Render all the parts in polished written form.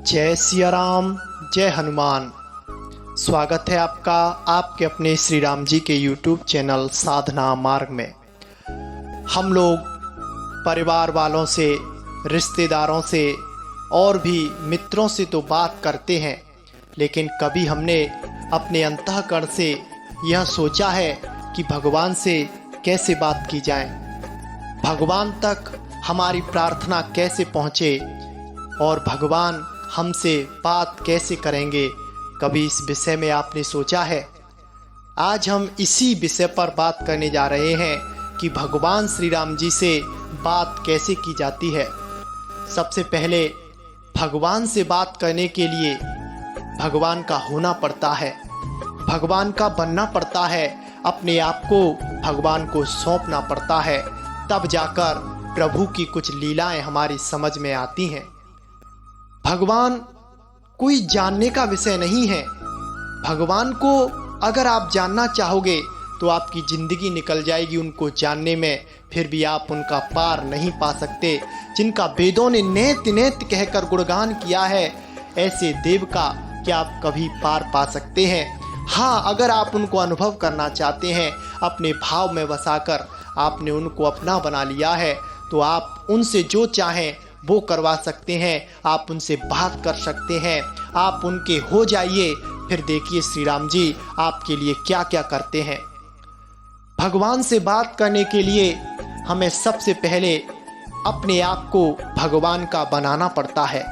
जय सिया राम, जय हनुमान। स्वागत है आपका आपके अपने श्री राम जी के YouTube चैनल साधना मार्ग में। हम लोग परिवार वालों से, रिश्तेदारों से और भी मित्रों से तो बात करते हैं, लेकिन कभी हमने अपने अंतःकरण से यह सोचा है कि भगवान से कैसे बात की जाए, भगवान तक हमारी प्रार्थना कैसे पहुँचे और भगवान हमसे बात कैसे करेंगे। कभी इस विषय में आपने सोचा है? आज हम इसी विषय पर बात करने जा रहे हैं कि भगवान श्री राम जी से बात कैसे की जाती है। सबसे पहले भगवान से बात करने के लिए भगवान का होना पड़ता है, भगवान का बनना पड़ता है, अपने आप को भगवान को सौंपना पड़ता है, तब जाकर प्रभु की कुछ लीलाएं हमारी समझ में आती हैं। भगवान कोई जानने का विषय नहीं है। भगवान को अगर आप जानना चाहोगे तो आपकी ज़िंदगी निकल जाएगी उनको जानने में, फिर भी आप उनका पार नहीं पा सकते। जिनका वेदों ने नेत नेत कहकर गुणगान किया है, ऐसे देव का क्या आप कभी पार पा सकते हैं? हाँ, अगर आप उनको अनुभव करना चाहते हैं, अपने भाव में बसाकर आपने उनको अपना बना लिया है, तो आप उनसे जो चाहें वो करवा सकते हैं। आप उनसे बात कर सकते हैं, आप उनके हो जाइए। फिर देखिए श्री राम जी आपके लिए क्या क्या करते हैं। भगवान से बात करने के लिए हमें सबसे पहले अपने आप को भगवान का बनाना पड़ता है।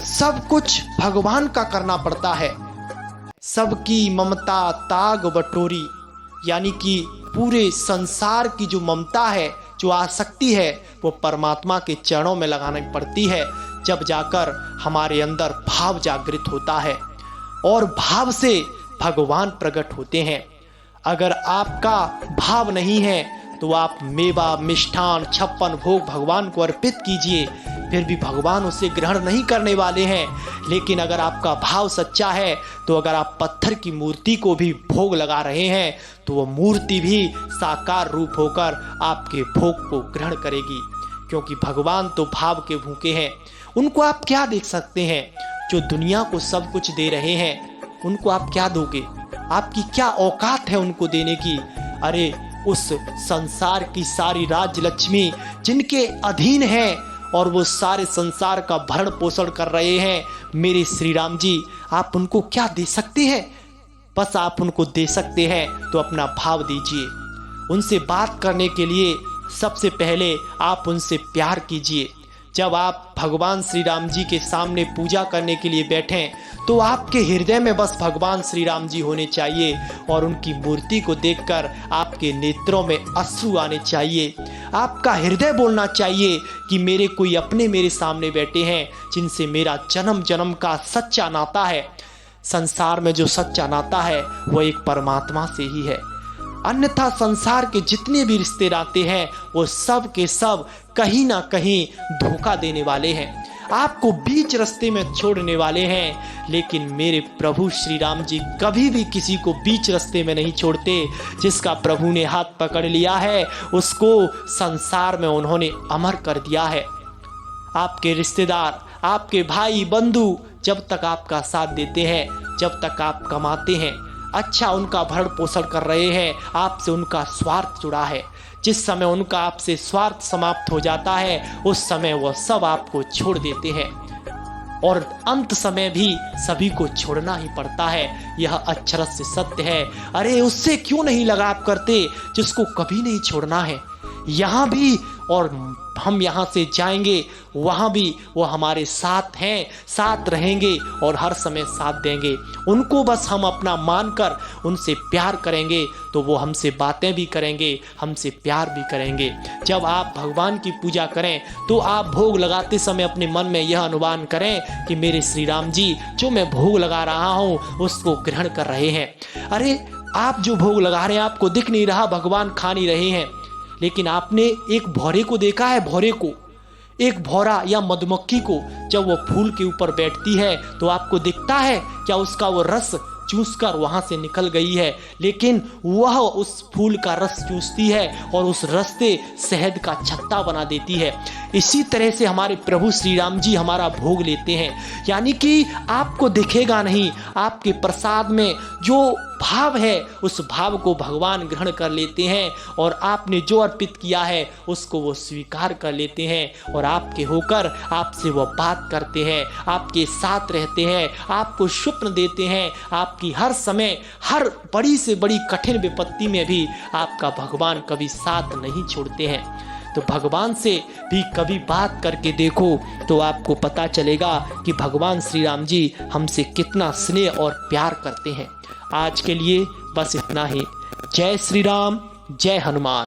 सब कुछ भगवान का करना पड़ता है। सबकी ममता ताग बटोरी, यानी कि पूरे संसार की जो ममता है, जो आसक्ति है, वो परमात्मा के चरणों में लगानी पड़ती है। जब जाकर हमारे अंदर भाव जागृत होता है और भाव से भगवान प्रकट होते हैं। अगर आपका भाव नहीं है तो आप मेवा मिष्ठान 56 भोग भगवान को अर्पित कीजिए, फिर भी भगवान उसे ग्रहण नहीं करने वाले हैं। लेकिन अगर आपका भाव सच्चा है तो अगर आप पत्थर की मूर्ति को भी भोग लगा रहे हैं तो वह मूर्ति भी साकार रूप होकर आपके भोग को ग्रहण करेगी, क्योंकि भगवान तो भाव के भूखे हैं। उनको आप क्या देख सकते हैं? जो दुनिया को सब कुछ दे रहे हैं, उनको आप क्या दोगे? आपकी क्या औकात है उनको देने की? अरे उस संसार की सारी राज लक्ष्मी जिनके अधीन है और वो सारे संसार का भरण पोषण कर रहे हैं, मेरे श्री राम जी, आप उनको क्या दे सकते हैं? बस आप उनको दे सकते हैं तो अपना भाव दीजिए। उनसे बात करने के लिए सबसे पहले आप उनसे प्यार कीजिए। जब आप भगवान श्री राम जी के सामने पूजा करने के लिए बैठें तो आपके हृदय में बस भगवान श्री राम जी होने चाहिए और उनकी मूर्ति को देखकर आपके नेत्रों में अश्रु आने चाहिए। आपका हृदय बोलना चाहिए कि मेरे कोई अपने मेरे सामने बैठे हैं जिनसे मेरा जन्म जन्म का सच्चा नाता है। संसार में जो सच्चा नाता है वो एक परमात्मा से ही है, अन्यथा संसार के जितने भी रिश्ते नाते हैं वो सब के सब कहीं ना कहीं धोखा देने वाले हैं, आपको बीच रास्ते में छोड़ने वाले हैं। लेकिन मेरे प्रभु श्री राम जी कभी भी किसी को बीच रास्ते में नहीं छोड़ते। जिसका प्रभु ने हाथ पकड़ लिया है उसको संसार में उन्होंने अमर कर दिया है। आपके रिश्तेदार, आपके भाई बंधु जब तक आपका साथ देते हैं, जब तक आप कमाते हैं, अच्छा उनका भरण पोषण कर रहे हैं, आपसे उनका स्वार्थ जुड़ा है। जिस समय उनका आपसे स्वार्थ समाप्त हो जाता है उस समय वह सब आपको छोड़ देते हैं और अंत समय भी सभी को छोड़ना ही पड़ता है। यह अक्षरश से सत्य है। अरे उससे क्यों नहीं लगाव करते जिसको कभी नहीं छोड़ना है? यहाँ भी और हम यहाँ से जाएंगे वहाँ भी वो हमारे साथ हैं, साथ रहेंगे और हर समय साथ देंगे। उनको बस हम अपना मानकर उनसे प्यार करेंगे तो वो हमसे बातें भी करेंगे, हमसे प्यार भी करेंगे। जब आप भगवान की पूजा करें तो आप भोग लगाते समय अपने मन में यह अनुमान करें कि मेरे श्री राम जी जो मैं भोग लगा रहा हूँ उसको ग्रहण कर रहे हैं। अरे आप जो भोग लगा रहे हैं आपको दिख नहीं रहा, भगवान खा नहीं रहे हैं, लेकिन आपने एक भौरे को देखा है? भौरे को, एक भौरा या मधुमक्खी को जब वो फूल के ऊपर बैठती है तो आपको दिखता है क्या उसका वो रस चूसकर वहां से निकल गई है, लेकिन वह उस फूल का रस चूसती है और उस रस से शहद का छत्ता बना देती है। इसी तरह से हमारे प्रभु श्री राम जी हमारा भोग लेते हैं, यानी कि आपको दिखेगा नहीं, आपके प्रसाद में जो भाव है उस भाव को भगवान ग्रहण कर लेते हैं और आपने जो अर्पित किया है उसको वो स्वीकार कर लेते हैं और आपके होकर आपसे वो बात करते हैं, आपके साथ रहते हैं, आपको स्वप्न देते हैं, आपकी हर समय हर बड़ी से बड़ी कठिन विपत्ति में भी आपका भगवान कभी साथ नहीं छोड़ते हैं। तो भगवान से भी कभी बात करके देखो तो आपको पता चलेगा कि भगवान श्री राम जी हमसे कितना स्नेह और प्यार करते हैं। आज के लिए बस इतना ही। जय श्री राम, जय हनुमान।